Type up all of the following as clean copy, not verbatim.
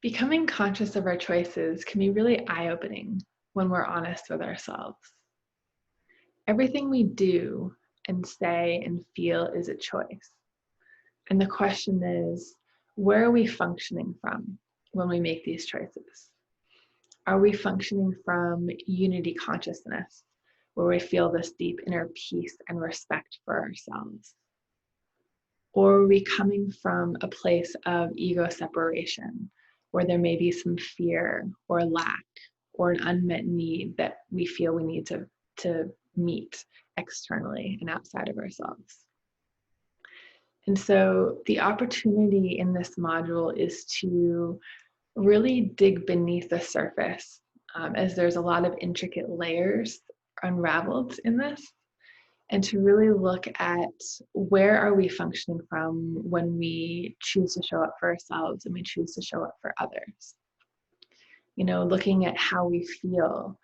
Becoming conscious of our choices can be really eye-opening when we're honest with ourselves. Everything we do and say and feel is a choice. And the question is, where are we functioning from when we make these choices? Are we functioning from unity consciousness, where we feel this deep inner peace and respect for ourselves? Or are we coming from a place of ego separation, where there may be some fear or lack or an unmet need that we feel we need to meet externally and outside of ourselves? And so the opportunity in this module is to really dig beneath the surface, as there's a lot of intricate layers unraveled in this, and to really look at where are we functioning from when we choose to show up for ourselves and we choose to show up for others. Looking at how we feel.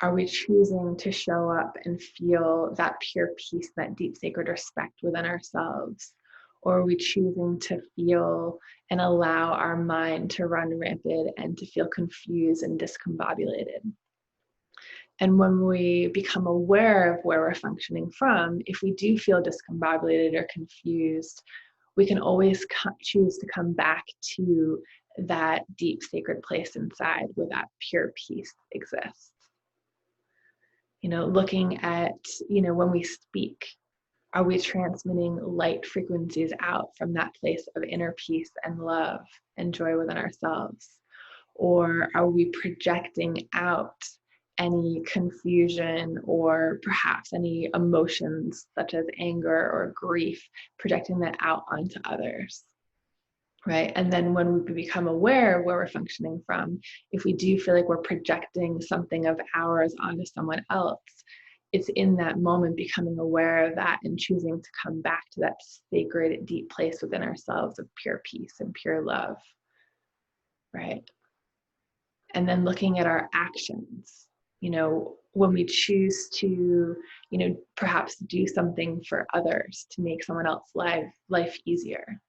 Are we choosing to show up and feel that pure peace, that deep sacred respect within ourselves? Or are we choosing to feel and allow our mind to run rampant and to feel confused and discombobulated? And when we become aware of where we're functioning from, if we do feel discombobulated or confused, we can always choose to come back to that deep sacred place inside where that pure peace exists. Looking at, when we speak, are we transmitting light frequencies out from that place of inner peace and love and joy within ourselves? Or are we projecting out any confusion or perhaps any emotions such as anger or grief, projecting that out onto others? Right? And then when we become aware of where we're functioning from, if we do feel like we're projecting something of ours onto someone else, it's in that moment becoming aware of that and choosing to come back to that sacred, deep place within ourselves of pure peace and pure love, right? And then looking at our actions, when we choose to, perhaps do something for others to make someone else's life easier.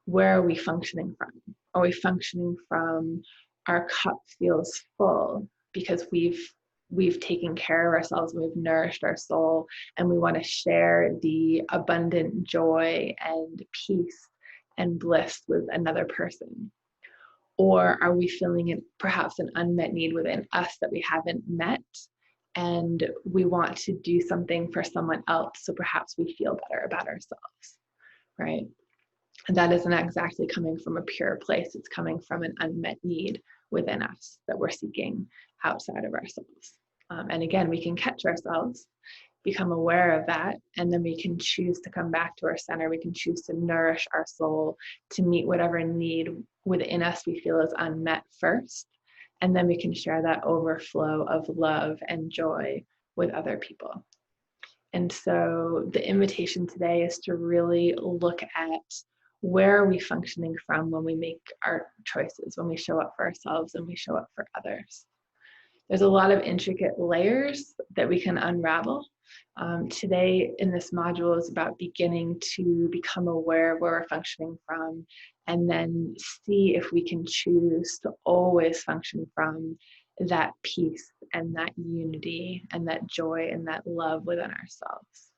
Where are we functioning from? Are we functioning from our cup feels full because we've taken care of ourselves, we've nourished our soul, and we want to share the abundant joy and peace and bliss with another person? Or are we feeling perhaps an unmet need within us that we haven't met, and we want to do something for someone else so perhaps we feel better about ourselves, right? And that isn't exactly coming from a pure place. It's coming from an unmet need within us that we're seeking outside of ourselves. And again, we can catch ourselves, become aware of that, and then we can choose to come back to our center. We can choose to nourish our soul to meet whatever need within us we feel is unmet first. And then we can share that overflow of love and joy with other people. And so the invitation today is to really look at where are we functioning from when we make our choices, when we show up for ourselves and we show up for others. There's a lot of intricate layers that we can unravel. Today in this module is about beginning to become aware of where we're functioning from, and then see if we can choose to always function from that peace and that unity and that joy and that love within ourselves.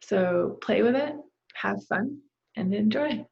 So play with it, have fun, and enjoy.